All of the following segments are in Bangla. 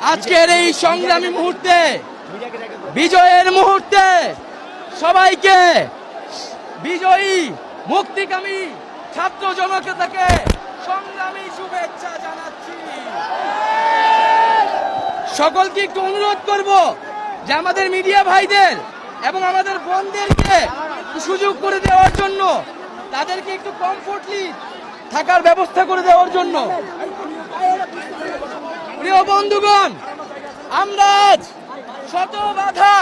আজকের এই সংগ্রামী মুহূর্তে, বিজয়ের মুহূর্তে সবাইকে বিজয়ী মুক্তিকামী ছাত্র জনতাকে সংগ্রামী শুভেচ্ছা জানাচ্ছি। সকলকে একটু অনুরোধ করব যে আমাদের মিডিয়া ভাইদের এবং আমাদের বোনদেরকে সুযোগ করে দেওয়ার জন্য, তাদেরকে একটু কমফোর্টলি থাকার ব্যবস্থা করে দেওয়ার জন্য। প্রিয় বন্ধুগণ, আমরা আজ শত বাধা,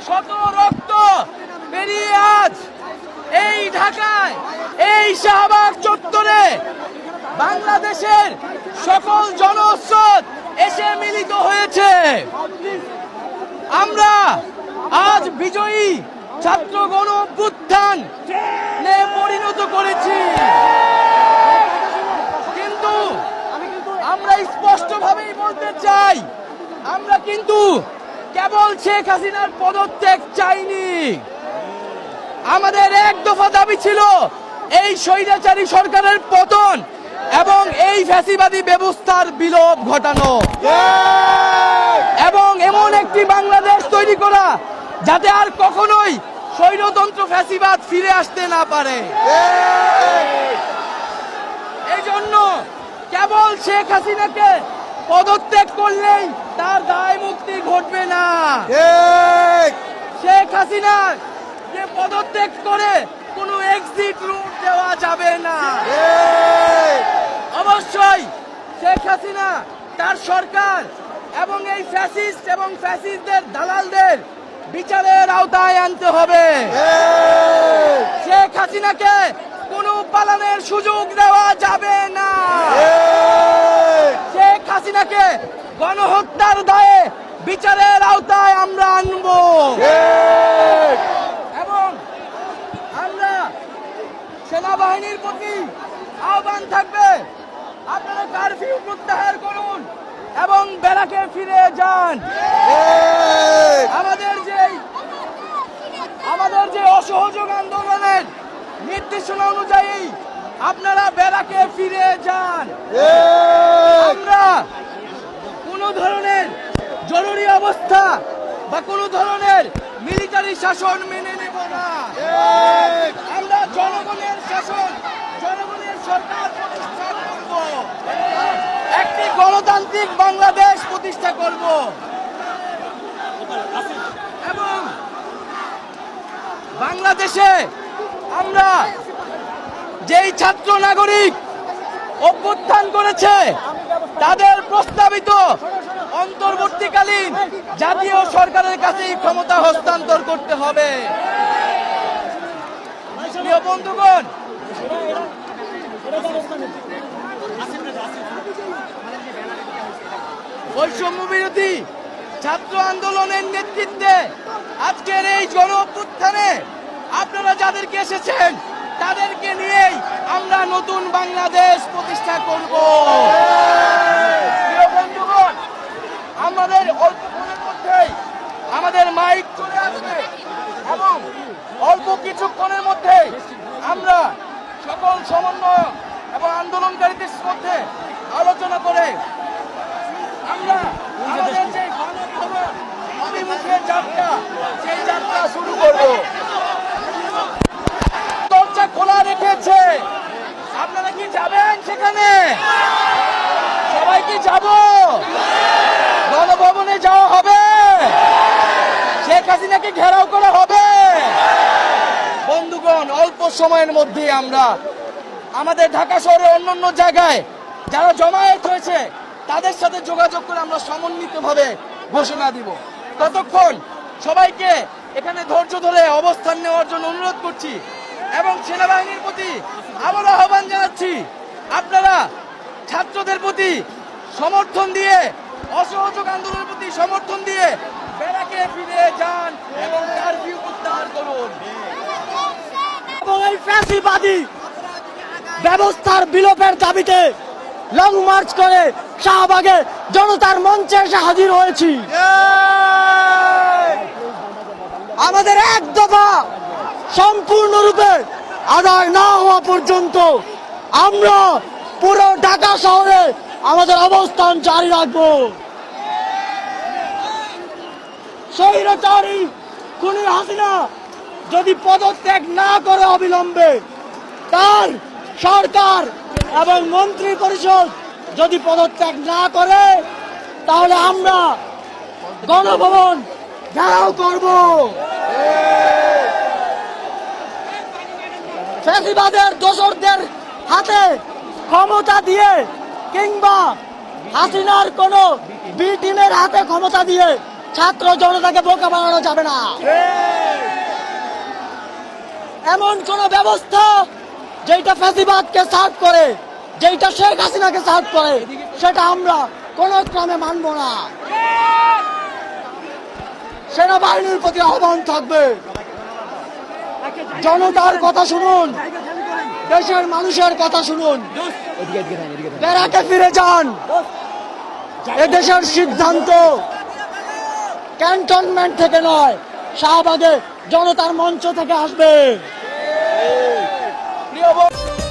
শত রক্ত পেরিয়ে আজ এই ঢাকায়, এই শাহবাগ চত্বরে বাংলাদেশের সকল জনস্রোত এসে মিলিত হয়েছে। আমরা আজ বিজয়ী ছাত্র গণ অভ্যুত্থান পরিণত করেছি, কিন্তু আমরা স্পষ্টভাবেই বলতে চাই, আমরা কিন্তু কেবল শেখ হাসিনার পদত্যাগ চাইনি। আমাদের এক দফা দাবি ছিল এই স্বৈরাচারী সরকারের পতন এবং এই ফ্যাসিবাদী ব্যবস্থার বিলোপ ঘটানো, এবং এমন একটি বাংলাদেশ তৈরি করা যাতে আর কখনোই স্বৈরতন্ত্র ফ্যাসিবাদ ফিরে আসতে না পারে। এই জন্য কেবল শেখ হাসিনাকে পদত্যাগ করলেই তার দায় মুক্তি ঘটবে না। শেখ হাসিনা যে পদত্যাগ করে কোনো এক্সিট রুট দেওয়া যাবে না। অবশ্যই শেখ হাসিনা, তার সরকার এবং এই ফ্যাসিস্ট এবং ফ্যাসিস্টদের দালালদের বিচারের আওতায় আনতে হবে। শেখ হাসিনাকে কোনো পালানোর সুযোগ দেওয়া যাবে না। শেখ হাসিনাকে গণহত্যার দায়ে বিচারের আওতায় আমরা আনব, এবং আমরা সেনাবাহিনীর প্রতি আহ্বান থাকবে, আপনারা কারফিউ প্রত্যাহার করুন এবং ব্যারাকে ফিরে যান। আমাদের যে অসহযোগ আন্দোলনের নির্দেশনা অনুযায়ী আপনারা ব্যারাকে ফিরে যান। আমরা কোনো ধরনের জরুরি অবস্থা বা কোনো ধরনের মিলিটারি শাসন মেনে নেব না। আমরা জনগণের শাসন, জনগণের সরকার প্রতিষ্ঠা করব, একটি গণতান্ত্রিক বাংলাদেশ প্রতিষ্ঠা করব, এবং বাংলাদেশে আমরা যেই ছাত্র নাগরিক অভ্যুত্থান করেছে তাদের প্রস্তাবিত অন্তর্বর্তীকালীন জাতীয় সরকারের কাছে ক্ষমতা হস্তান্তর করতে হবে। প্রিয় বন্ধুগণ, বৈষম্য বিরোধী ছাত্র আন্দোলনের নেতৃত্বে আজকের এই গণ অভ্যুত্থানে আপনারা যাদেরকে এসেছেন তাদেরকে নিয়েই আমরা নতুন বাংলাদেশ প্রতিষ্ঠা করব। প্রিয় বন্ধুগণ, আমাদের অল্পক্ষণের মধ্যেই আমাদের মাইক চলে আসবে, এবং অল্প কিছুক্ষণের মধ্যে আমরা সকল সমন্বয় এবং আন্দোলনকারীদের মধ্যে আলোচনা করে আমরা আমাদের যে গণভবন অভিমুখে যাত্রা, সেই যাত্রা শুরু করব। দরজা খোলা রেখেছে, আপনারা কি যাবেন সেখানে? সবাই কি যাব? গণভবনে যাওয়া হবে? শেখ হাসিনাকে ঘেরাও করা হবে? বন্ধুগণ, অল্প সময়ের মধ্যে আমরা আমাদের ঢাকা শহরের অন্যান্য জায়গায় যারা জমায়েত হয়েছে তাদের সাথে যোগাযোগ করে আমরা সমন্বিতভাবে ঘোষণা দিব। ততক্ষণ সবাইকে এখানে ধৈর্য ধরে অবস্থান নেওয়ার জন্য অনুরোধ করছি, এবং সেনাবাহিনীর প্রতি আবারও আহ্বান জানাচ্ছি, আপনারা ছাত্রদের প্রতি সমর্থন দিয়ে, অসহযোগ আন্দোলনের প্রতি সমর্থন দিয়ে ব্যারাকে ফিরে যান এবং কারফিউ প্রত্যাহার করুন, এবং এই ফ্যাসিবাদী ব্যবস্থার বিলোপের দাবিতে লং মার্চ করে শাহবাগে জনতার মঞ্চে এসে হাজির হয়েছি। আমাদের এক দফা সম্পূর্ণরূপে আদায় না হওয়া পর্যন্ত আমরা পুরো ঢাকা শহরে আমাদের অবস্থান জারি রাখবো। স্বৈরাচারী খুনি হাসিনা যদি পদত্যাগ না করে অবিলম্বে, তার সরকার এবং মন্ত্রী পরিষদ যদি পদত্যাগ না করে, তাহলে আমরা গণভবন ঘেরাও করব। ফ্যাসিবাদের দোসরদের হাতে ক্ষমতা দিয়ে কিংবা হাসিনার কোন বি টিমের হাতে ক্ষমতা দিয়ে ছাত্র জনতাকে বোকা বানানো যাবে না। এমন কোন ব্যবস্থা যেটা ফ্যাসিবাদকে সার্ভ করে, যেটা শেখ হাসিনাকে সার্ভ করে, সেটা আমরা কোন ক্রমে মানব না। সেনাবাহিনীর প্রতি আহ্বান থাকবে, জনতার কথা শুনুন, দেশের মানুষের কথা শুনুন, ব্যারাকে ফিরে যান। এদেশের সিদ্ধান্ত ক্যান্টনমেন্ট থেকে নয়, শাহবাগে জনতার মঞ্চ থেকে আসবে। প্রিয় বন্ধু,